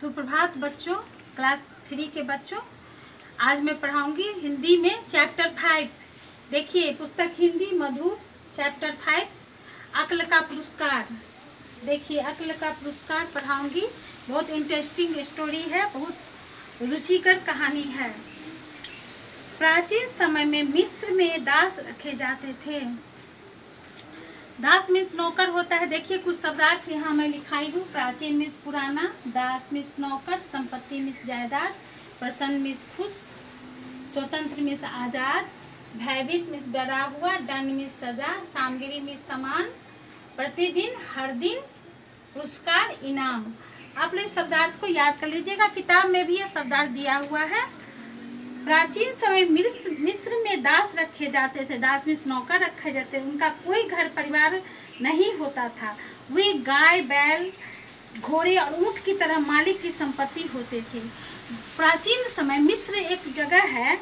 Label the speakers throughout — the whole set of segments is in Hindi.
Speaker 1: सुप्रभात बच्चों, क्लास 3 के बच्चों। आज मैं पढ़ाऊंगी हिंदी में चैप्टर 5। देखिए पुस्तक हिंदी मधु चैप्टर 5 अक्ल का पुरस्कार। देखिए अक्ल का पुरस्कार पढ़ाऊंगी। बहुत इंटरेस्टिंग स्टोरी है, बहुत रुचिकर कहानी है। प्राचीन समय में मिस्र में दास रखे जाते थे। दास मीन्स नौकर होता है। देखिए कुछ शब्दार्थ यहाँ मैं लिखाई हूँ। प्राचीन मीन्स पुराना, दास मीन्स नौकर, संपत्ति मीन्स जायदाद, प्रसन्न मीन्स खुश, स्वतंत्र मीन्स आजाद, भयभीत मीन्स डरा हुआ, दंड मीन्स सजा, सामग्री मीन्स सामान, प्रतिदिन, हर दिन, पुरस्कार, इनाम। आप लोग शब्दार्थ को याद कर लीजिएगा, किताब में भी ये शब्दार्थ दिया हुआ है। प्राचीन समय मिस्र में दास रखे जाते थे। दास मीन्स नौकर रखे जाते थे। उनका कोई घर परिवार नहीं होता था। वे गाय, बैल, घोड़े और ऊंट की तरह मालिक की संपत्ति होते थे। प्राचीन समय मिस्र एक जगह है,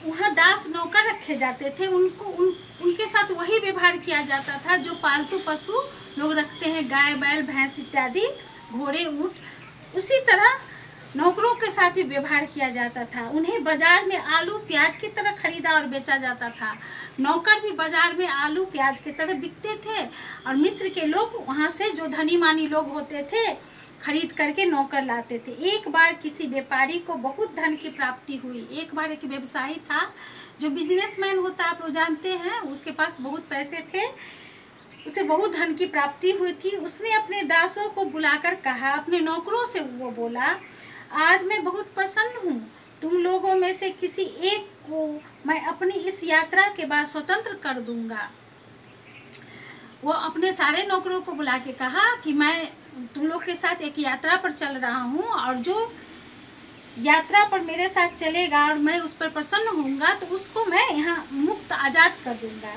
Speaker 1: वहाँ दास नौकर रखे जाते थे। उनके साथ वही व्यवहार किया जाता था जो पालतू पशु लोग रखते हैं, गाय, बैल, भैंस इत्यादि, घोड़े, ऊंट। उसी तरह नौकरों के साथ भी व्यवहार किया जाता था। उन्हें बाजार में आलू प्याज की तरह खरीदा और बेचा जाता था। नौकर भी बाजार में आलू प्याज की तरह बिकते थे और मिस्र के लोग वहाँ से जो धनी मानी लोग होते थे खरीद करके नौकर लाते थे। एक बार किसी व्यापारी को बहुत धन की प्राप्ति हुई। एक बार एक व्यवसायी था, जो बिजनेसमैन होता है, आप लोग जानते हैं, उसके पास बहुत पैसे थे, उसे बहुत धन की प्राप्ति हुई थी। उसने अपने दासों को बुलाकर कहा, अपने नौकरों से वो बोला, आज मैं बहुत प्रसन्न हूँ। तुम लोगों में से किसी एक को मैं अपनी इस यात्रा के बाद स्वतंत्र कर दूंगा। वो अपने सारे नौकरों को बुला के कहा कि मैं तुम लोग के साथ एक यात्रा पर चल रहा हूँ और जो यात्रा पर मेरे साथ चलेगा और मैं उस पर प्रसन्न होऊंगा तो उसको मैं यहाँ मुक्त आज़ाद कर दूंगा।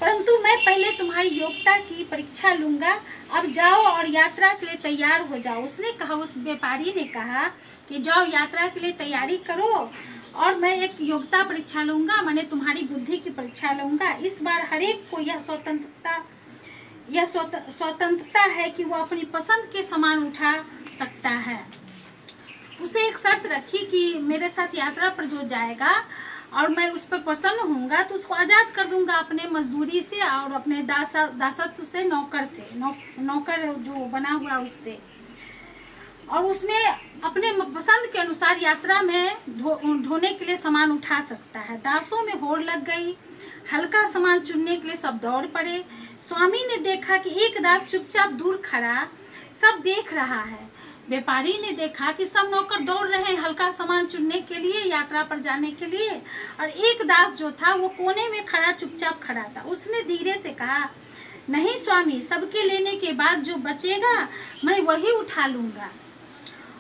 Speaker 1: परंतु मैं पहले तुम्हारी योग्यता की परीक्षा लूंगा। अब जाओ और यात्रा के लिए तैयार हो जाओ। उसने कहा, उस व्यापारी ने कहा कि जाओ यात्रा के लिए तैयारी करो और मैं एक योग्यता परीक्षा लूंगा, मैंने तुम्हारी बुद्धि की परीक्षा लूंगा। इस बार हर एक को यह स्वतंत्रता है कि वो अपनी पसंद के सामान उठा सकता है। उसे एक शर्त रखी कि मेरे साथ यात्रा पर जो जाएगा और मैं उस पर प्रसन्न होऊंगा तो उसको आज़ाद कर दूंगा अपने मजदूरी से और अपने दासत्व से, नौकर जो बना हुआ उससे। और उसमें अपने पसंद के अनुसार यात्रा में ढोने के लिए सामान उठा सकता है। दासों में होड़ लग गई। हल्का सामान चुनने के लिए सब दौड़ पड़े। स्वामी ने देखा कि एक दास चुपचाप दूर खड़ा सब देख रहा है। व्यापारी ने देखा कि सब नौकर दौड़ रहे हैं हल्का सामान चुनने के लिए, यात्रा पर जाने के लिए, और एक दास जो था वो कोने में खड़ा चुपचाप खड़ा था। उसने धीरे से कहा, नहीं स्वामी, सबके लेने के बाद जो बचेगा मैं वही उठा लूंगा।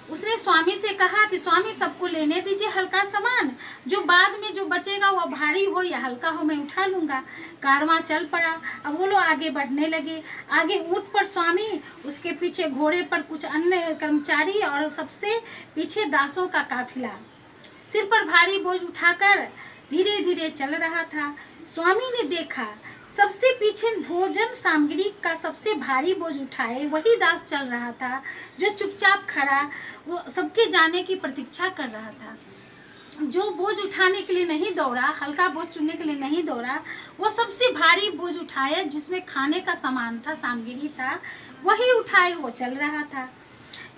Speaker 1: उसने स्वामी से कहा कि स्वामी सबको लेने दीजिए हल्का सामान, जो बाद में जो बचेगा वो भारी हो या हल्का हो मैं उठा लूंगा। कारवां चल पड़ा। अब वो लोग आगे बढ़ने लगे। आगे ऊंट पर स्वामी, उसके पीछे घोड़े पर कुछ अन्य कर्मचारी और सबसे पीछे दासों का काफिला सिर पर भारी बोझ उठाकर धीरे धीरे चल रहा था। स्वामी ने देखा सबसे पीछे भोजन सामग्री का सबसे भारी बोझ उठाए वही दास चल रहा था जो चुपचाप खड़ा वो सबके जाने की प्रतीक्षा कर रहा था। जो बोझ उठाने के लिए नहीं दौड़ा, हल्का बोझ चुनने के लिए नहीं दौड़ा, वो सबसे भारी बोझ उठाया जिसमें खाने का सामान था, सामग्री था, वही उठाए वो चल रहा था।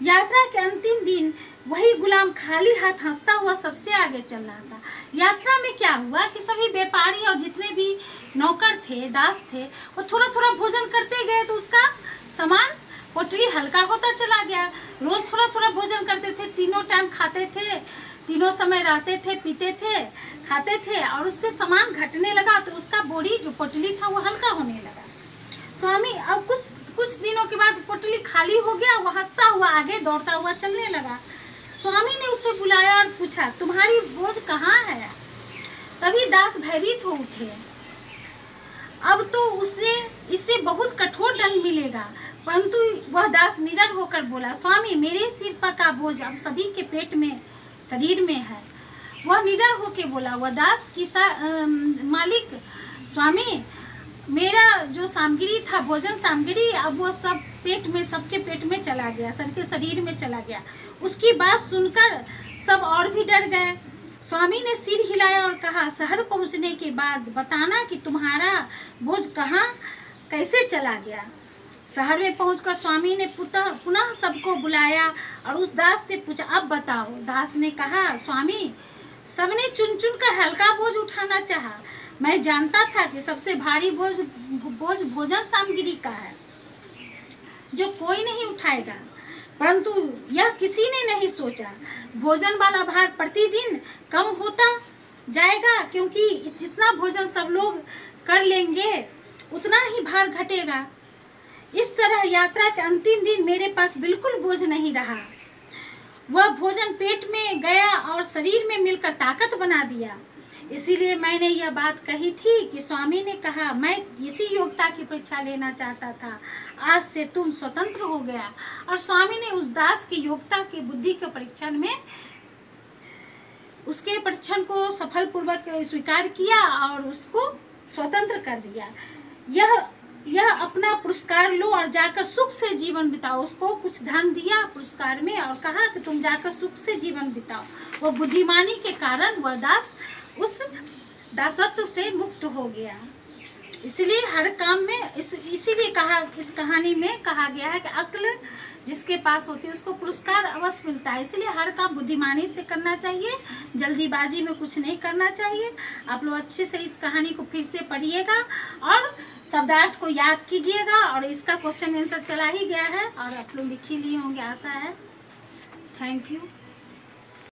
Speaker 1: यात्रा के अंतिम दिन वही गुलाम खाली हाथ हंसता हुआ सबसे आगे चल रहा था। यात्रा में क्या हुआ कि सभी व्यापारी और जितने भी नौकर थे, दास थे, वो थोड़ा थोड़ा भोजन करते गए तो उसका सामान पोटली हल्का होता चला गया। रोज थोड़ा थोड़ा भोजन करते थे, तीनों टाइम खाते थे, तीनों समय रहते थे, पीते थे, खाते थे, और उससे सामान घटने लगा तो उसका बोरी जो पोटली था वो हल्का होने लगा। स्वामी अब कुछ दिनों के बाद पोटली खाली हो गया। वो हंसता हुआ आगे दौड़ता हुआ चलने लगा। स्वामी ने उसे बुलाया और पूछा, तुम्हारी बोझ कहाँ है? तभी दास भयभीत हो उठे। अब तो इससे बहुत कठोर दंड मिलेगा। परंतु वह दास निडर होकर बोला, स्वामी मेरे सिर पर का बोझ अब सभी के पेट में, शरीर में है। वह निडर होकर बोला। वह दास की मालिक, स्वामी मेरा जो सामग्री था, भोजन सामग्री, अब वो सब पेट में, सबके पेट में चला गया, सबके शरीर में चला गया। उसकी बात सुनकर सब और भी डर गए। स्वामी ने सिर हिलाया और कहा, शहर पहुंचने के बाद बताना कि तुम्हारा बोझ कहाँ कैसे चला गया। शहर में पहुंचकर स्वामी ने पुनः सबको बुलाया और उस दास से पूछा, अब बताओ। दास ने कहा, स्वामी, सबने चुन चुन कर हल्का बोझ उठाना चाहा। मैं जानता था कि सबसे भारी बोझ भोजन सामग्री का है, जो कोई नहीं उठाएगा, परंतु यह किसी ने नहीं सोचा। भोजन वाला भार प्रतिदिन कम होता जाएगा, क्योंकि जितना भोजन सब लोग कर लेंगे उतना ही भार घटेगा। इस तरह यात्रा के अंतिम दिन मेरे पास बिल्कुल बोझ नहीं रहा। वह भोजन पेट में गया और शरीर में मिलकर ताकत बना दिया। इसीलिए मैंने यह बात कही थी कि स्वामी ने कहा, मैं इसी योग्यता की परीक्षा लेना चाहता था। आज से तुम स्वतंत्र हो गया। और स्वामी ने उस दास की योग्यता की बुद्धि के परीक्षण में उसके परीक्षण को सफलपूर्वक स्वीकार किया और उसको स्वतंत्र कर दिया। यह अपना पुरस्कार लो और जाकर सुख से जीवन बिताओ। उसको कुछ धन दिया पुरस्कार में और कहा कि तुम जाकर सुख से जीवन बिताओ। वह बुद्धिमानी के कारण वह दास उस दासत्व से मुक्त हो गया। इसलिए हर काम में इसीलिए कहा, इस कहानी में कहा गया है कि अक्ल जिसके पास होती है उसको पुरस्कार अवश्य मिलता है। इसलिए हर काम बुद्धिमानी से करना चाहिए, जल्दीबाजी में कुछ नहीं करना चाहिए। आप लोग अच्छे से इस कहानी को फिर से पढ़िएगा और शब्दार्थ को याद कीजिएगा। और इसका क्वेश्चन आंसर चला ही गया है और आप लोग लिख ही लिए होंगे, आशा है। Thank you.